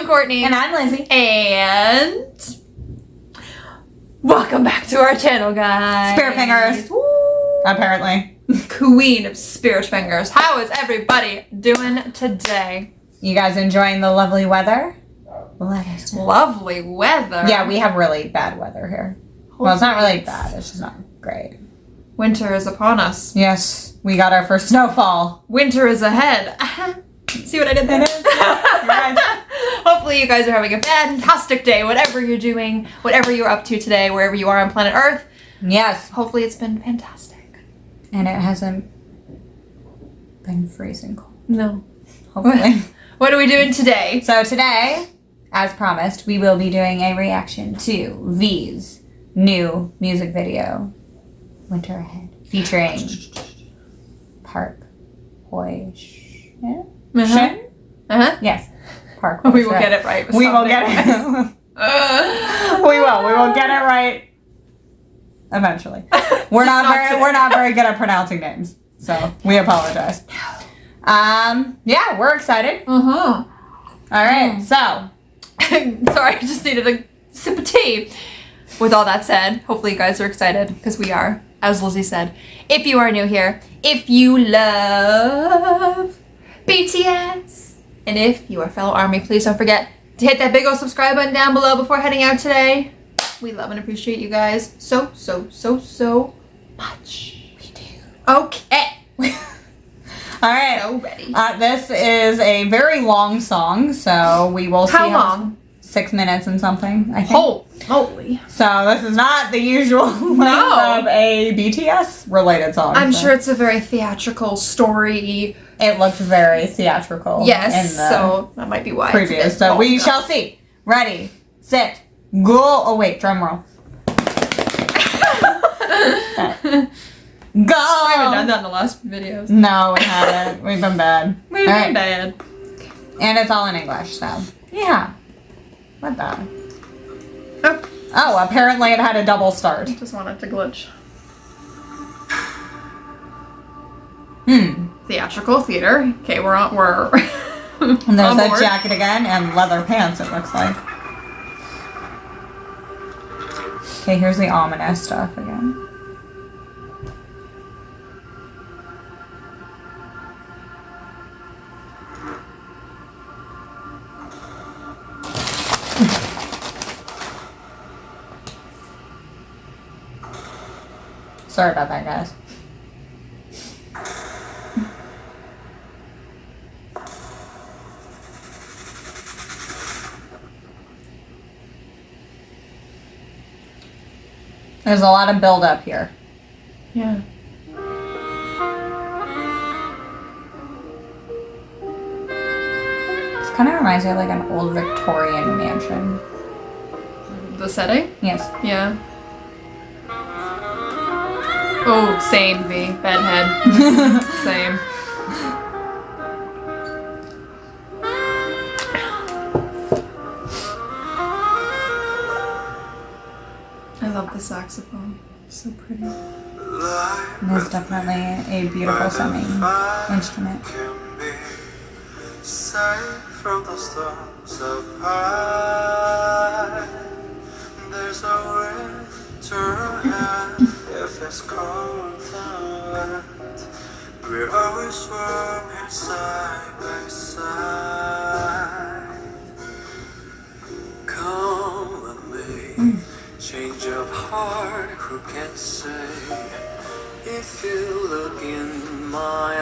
I'm Courtney. And I'm Lizzie. And welcome back to our channel, guys. Spirit fingers. Woo. Apparently. Queen of spirit fingers. How is everybody doing today? You guys enjoying the lovely weather? Let us know. Lovely weather. Yeah, we have really bad weather here. Well, it's not really bad. It's just not great. Winter is upon us. Yes, we got our first snowfall. Winter is ahead. See what I did there? Right. Hopefully you guys are having a fantastic day, whatever you're doing, whatever you're up to today, wherever you are on planet Earth. Yes. Hopefully it's been fantastic. And it hasn't been freezing cold. No. Hopefully. What are we doing today? So today, as promised, we will be doing a reaction to V's new music video, Winter Ahead, featuring Park HYO. SHIN? Yes. Park. We will get it right. We will get it. We will get it right. Eventually. We're not very good at pronouncing names, so we apologize. Yeah, we're excited. All right, so. Sorry, I just needed a sip of tea. With all that said, hopefully you guys are excited, because we are, as Lizzie said. If you are new here, if you love BTS, and if you are a fellow ARMY, please don't forget to hit that big old subscribe button down below before heading out today. We love and appreciate you guys so much. We do. Okay. All right. So ready. This is a very long song, so we will see. How long? 6 minutes and something, I think. Oh, holy. So this is not the usual length of a BTS related song. I'm sure it's a very theatrical story. It looked very theatrical. Yes, in the so that might be why. previews. So we shall see. Ready, set, go. Oh wait, drum roll. Go. I haven't done that in the last videos. No, we haven't. We've been bad. We've been bad. And it's all in English, so yeah. What the? Oh, apparently it had a double start. Just wanted to glitch. Theatrical theater. Okay, we're And there's on that board. jacket again and leather pants, it looks like. Okay, here's the ominous stuff again. Sorry about that, guys. There's a lot of build up here. Yeah. This kind of reminds me of like an old Victorian mansion. The setting? Yes. Yeah. Oh, same V. Bedhead. Same. I love the saxophone. So pretty. It is definitely a beautiful sounding instrument. From the stars of high, there's a winter ahead. If it's cold and wet, we're always warm here side by side. Come with me, change of heart, who can say? If you look in my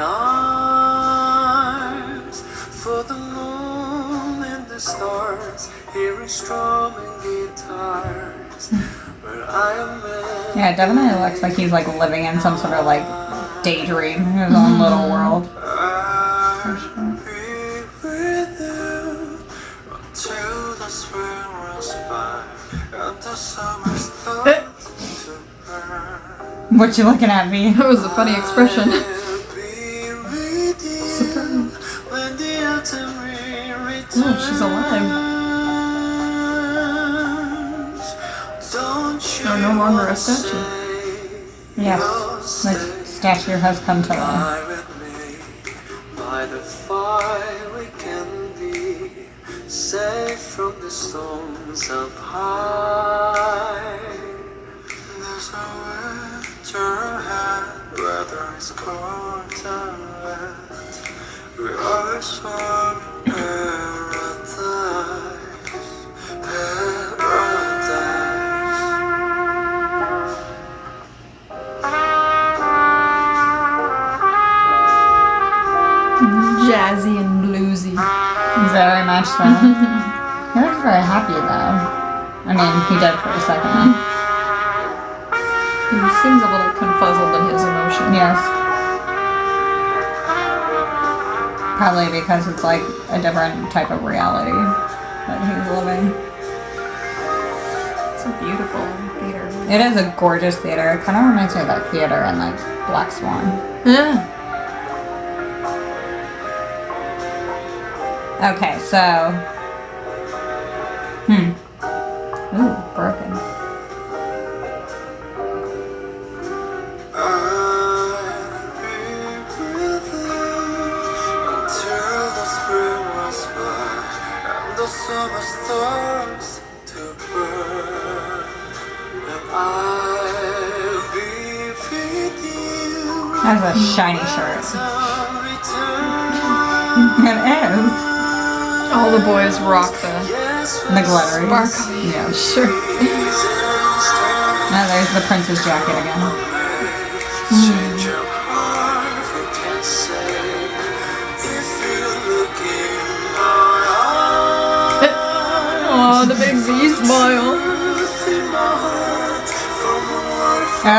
eyes, for the moon and the stars, hearing strumming guitars, where I am. Yeah, it definitely looks like he's like living in some sort of like daydream, his own little world. For sure. Be with you until the spring runs by and the summer starts to burn. What you looking at, me? That was a funny expression. Be with you Surprise. when the autumn rain returns. Oh, she's alive. Don't you Oh, no longer a statue. Yes, the statue has come to life. lie with me by the fire we can be safe from the storms up high. There's a winter ahead, weather is cold and wet. We are sworn paradise, paradise. Jazzy and bluesy. Very much so. He looks very happy though. I mean, he did for a second. He seems a little confuzzled in his emotion. Yes. Probably because it's like a different type of reality that he's living. It's a beautiful theater. It is a gorgeous theater. It kind of reminds me of that theater in like Black Swan. Yeah. Okay, so. Ooh, broken. I'll be with you until the spring was by and the summer starts to burn. And I'll be with you. That's a shiny shirt. It is. All the boys rock the glittery. sparkly Yeah. shirts. Now there's the princess jacket again. Change of heart, who can say if you're looking around? Oh, the big V smile. In my heart, from what Oh,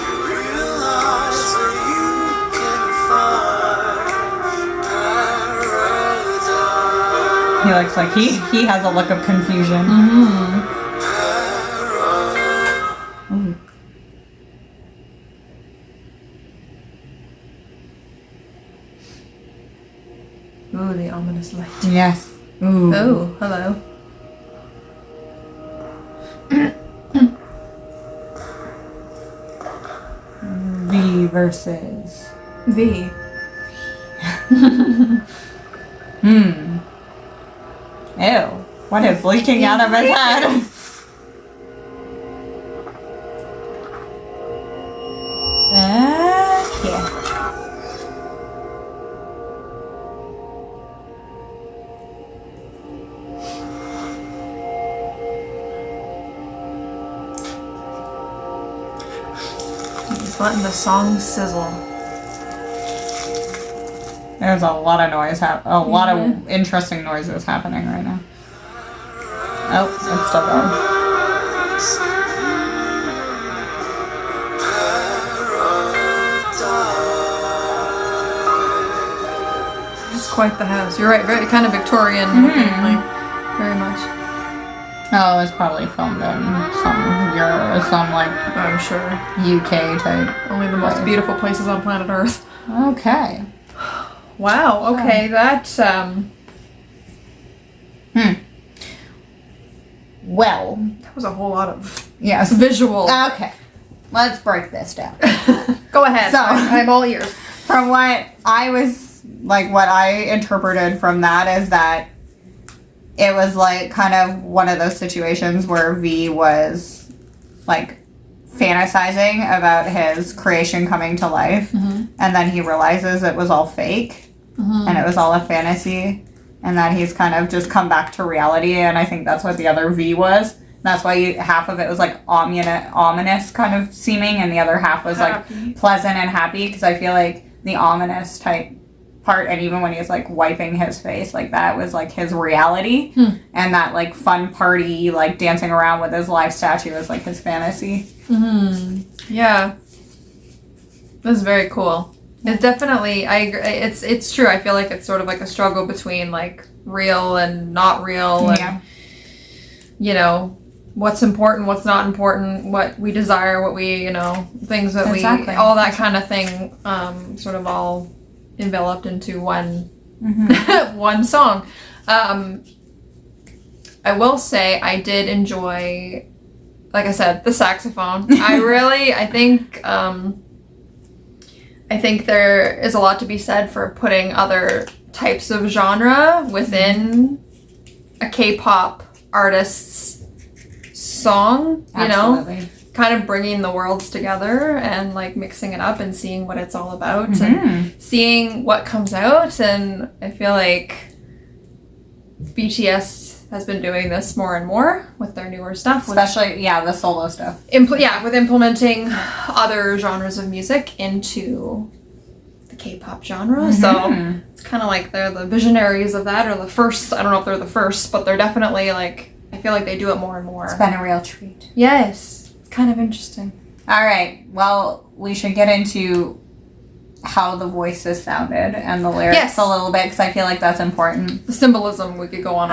you realize that you can find paradise. he looks like he has a look of confusion. Ooh. Ooh, the ominous light. Yes. Ooh. Oh, hello. V versus. V. Ew. What is leaking out of his head? Yeah. He's letting the song sizzle. There's a lot of noise, a lot of interesting noises happening right now. Oh, it's still going. It's quite the house. You're right, very kind of Victorian looking, like, very much. Oh, it's probably filmed in some like I'm sure. UK type. Only the most place. beautiful places on planet Earth. Okay. Wow, okay, that's, Well, that was a whole lot of yes. visual. Okay. Let's break this down. Go ahead. So- I'm all ears. From what I was, like, what I interpreted from that is that it was, like, kind of one of those situations where V was, like, fantasizing about his creation coming to life. And then he realizes it was all fake. And it was all a fantasy. And that he's kind of just come back to reality. And I think that's what the other V was. That's why half of it was, like, ominous kind of seeming. And the other half was, Happy. like, pleasant and happy. Because I feel like the ominous type part, and even when he was like wiping his face, like that was like his reality, and that like fun party, like dancing around with his live statue was like his fantasy. Yeah, that's very cool. It's definitely, I agree. It's true. I feel like it's sort of like a struggle between like real and not real, and you know, what's important, what's not important, what we desire, what we, you know, things that we, all that kind of thing, sort of all enveloped into one one song. I will say I did enjoy, like I said, the saxophone. I think there is a lot to be said for putting other types of genre within a K-pop artist's song, you Absolutely. know, kind of bringing the worlds together and like mixing it up and seeing what it's all about and seeing what comes out. And I feel like BTS has been doing this more and more with their newer stuff. Especially, the solo stuff. With implementing other genres of music into the K-pop genre. So it's kind of like they're the visionaries of that, or the first. I don't know if they're the first, but they're definitely like, I feel like they do it more and more. It's been a real treat. Yes. It's kind of interesting. All right. Well, we should get into how the voices sounded and the lyrics a little bit, because I feel like that's important. The symbolism, we could go on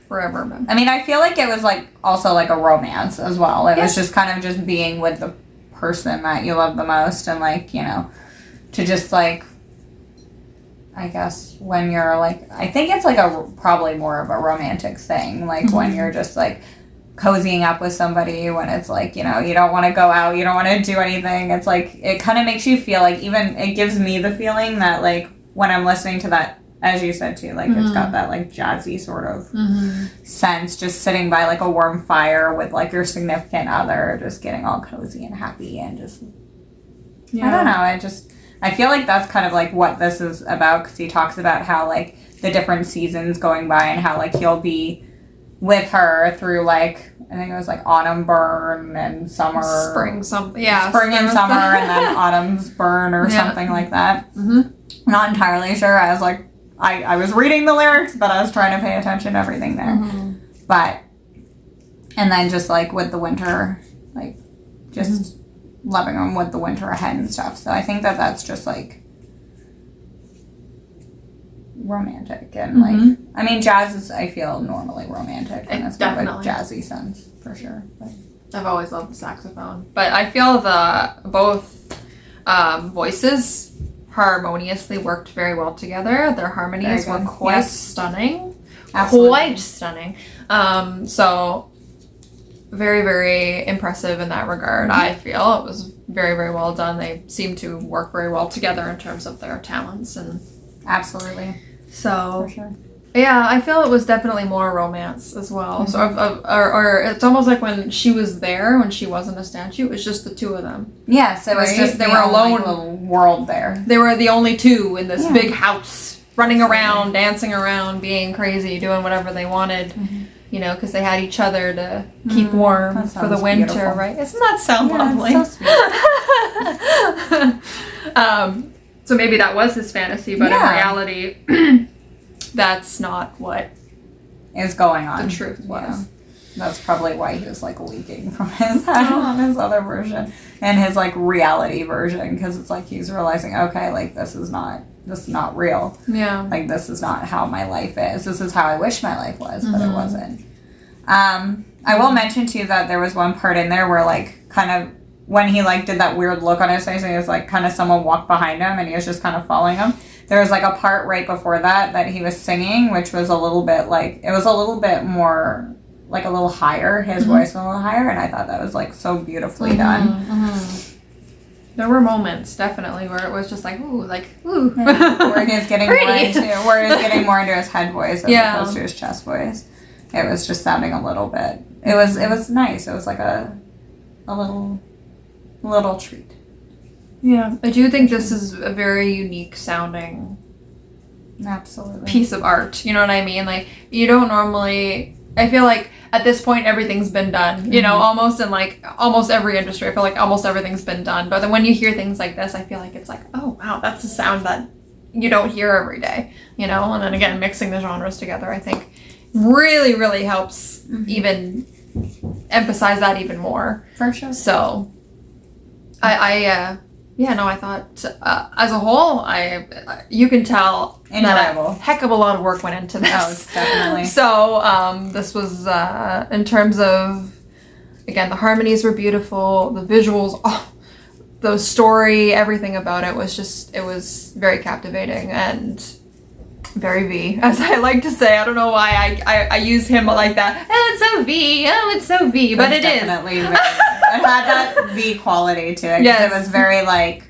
forever. But. I mean, I feel like it was like also like a romance as well. It was just kind of just being with the person that you love the most, and like, you know, to just like, I guess when you're like, I think it's like probably more of a romantic thing, like when you're just like cozying up with somebody, when it's like, you know, you don't want to go out, you don't want to do anything. It's like, it kind of makes you feel like, even it gives me the feeling that like when I'm listening to that, as you said too, like it's got that like jazzy sort of sense, just sitting by like a warm fire with like your significant other, just getting all cozy and happy and just, I don't know, I feel like that's kind of like what this is about, because he talks about how like the different seasons going by and how like he'll be with her through like, I think it was like autumn burn and summer. Spring and summer, and then autumn's burn or something like that. Not entirely sure. I was like, I was reading the lyrics, but I was trying to pay attention to everything there. But, and then just like with the winter, like just loving them with the winter ahead and stuff. So I think that that's just like romantic and like, I mean, jazz is, I feel, normally romantic, and it's got a jazzy sense for sure. But I've always loved the saxophone, but I feel both voices harmoniously worked very well together. Their harmonies were quite stunning. Absolutely. Quite stunning. So very, very impressive in that regard. I feel it was very, very well done. They seem to work very well together in terms of their talents, and absolutely. So for sure. Yeah, I feel it was definitely more romance as well. So, or it's almost like when she was there, when she wasn't a statue, it was just the two of them. Yes, it was just they were alone. Little world there. They were the only two in this big house, running around, dancing around, being crazy, doing whatever they wanted. You know, because they had each other to keep warm for the winter, beautiful. Right? Doesn't that sound lovely? So sweet. So maybe that was his fantasy, but in reality, that's not what is going on. The truth was. Yeah. That's probably why he was like leaking from his head on his other version and his like reality version, because it's like he's realizing, okay, like this is not real. Yeah. Like this is not how my life is. This is how I wish my life was, but it wasn't. I will mention too that there was one part in there where like kind of when he like did that weird look on his face and he was like kind of someone walked behind him and he was just kind of following him. There was like a part right before that he was singing, which was a little bit like, it was a little bit more like a little higher. His voice was a little higher, and I thought that was like so beautifully done. There were moments definitely where it was just like, ooh, where he was getting more into his head voice as opposed to his chest voice. It was just sounding a little bit. It was nice. It was like a little treat. Yeah, I do think this is a very unique sounding piece of art. You know what I mean? Like, you don't normally, I feel like at this point everything's been done, you know, almost in like almost every industry. I feel like almost everything's been done. But then when you hear things like this, I feel like it's like, oh wow, that's a sound that you don't hear every day, you know? And then again, mixing the genres together, I think really, really helps even emphasize that even more. For sure. So I thought as a whole, you can tell that a heck of a lot of work went into this. Oh, definitely. So this was in terms of, again, the harmonies were beautiful, the visuals, the story, everything about it was very captivating and very V, as I like to say. I don't know why I use him like that. Oh, it's so V. Oh, it's so V. But it is. Definitely very, it had that V quality to it. Yes. It was very like,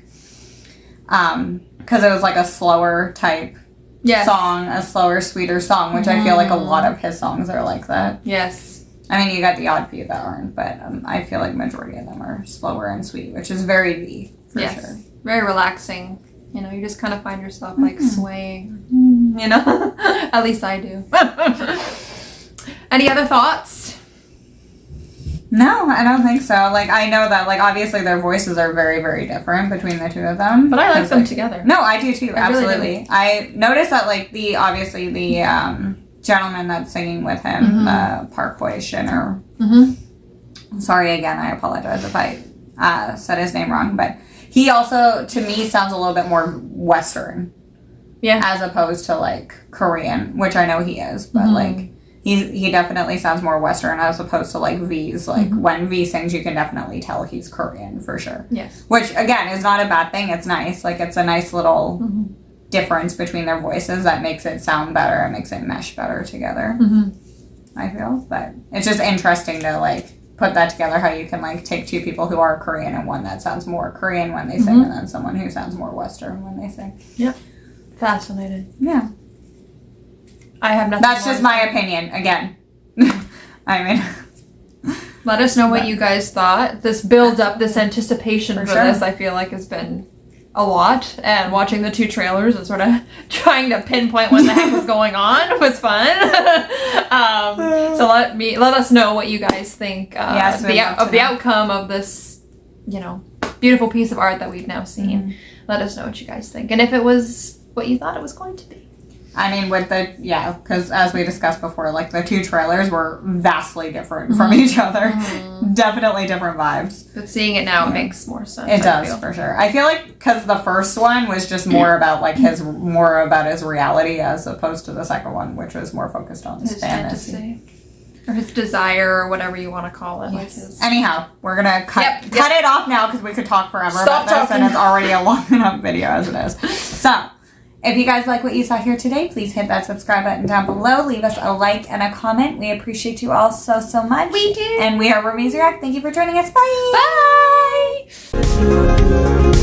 because it was like a slower type song, a slower, sweeter song, which I feel like a lot of his songs are like that. Yes. I mean, you got the odd few that aren't, but I feel like majority of them are slower and sweet, which is very V, for sure. Very relaxing. You know, you just kind of find yourself like swaying, you know? At least I do. Any other thoughts? No, I don't think so. Like, I know that, like, obviously their voices are very, very different between the two of them. But I like them together. No, I do too, absolutely. Really do. I noticed that, like, the gentleman that's singing with him, the Parkway Shinner. Sorry again, I apologize if I said his name wrong, but he also, to me, sounds a little bit more Western. Yeah. As opposed to, like, Korean, which I know he is, but, like, he definitely sounds more Western as opposed to, like, V's. Like, when V sings, you can definitely tell he's Korean, for sure. Yes. Which, again, is not a bad thing. It's nice. Like, it's a nice little difference between their voices that makes it sound better and makes it mesh better together, I feel. But it's just interesting to, like, put that together, how you can, like, take two people who are Korean and one that sounds more Korean when they sing and then someone who sounds more Western when they sing. Yep. Fascinated. Yeah. I have nothing. That's just my opinion, again. I mean... Let us know what you guys thought. This build up, this anticipation for this, I feel like has been a lot. And watching the two trailers and sort of trying to pinpoint what the heck was going on was fun. So let us know what you guys think of the outcome of this, you know, beautiful piece of art that we've now seen. Let us know what you guys think, and if it was what you thought it was going to be. I mean, because as we discussed before, like, the two trailers were vastly different from each other. Definitely different vibes. But seeing it now, it makes more sense. It does, for sure. I feel like, because the first one was just more about, like, his reality as opposed to the second one, which was more focused on his fantasy. Or his desire, or whatever you want to call it. Yes. Anyhow, we're going to cut it off now, because we could talk forever Stop about this, talking. and it's already a long enough video as it is. So... if you guys like what you saw here today, please hit that subscribe button down below. Leave us a like and a comment. We appreciate you all so, so much. We do. And we are Roomies React. Thank you for joining us. Bye. Bye.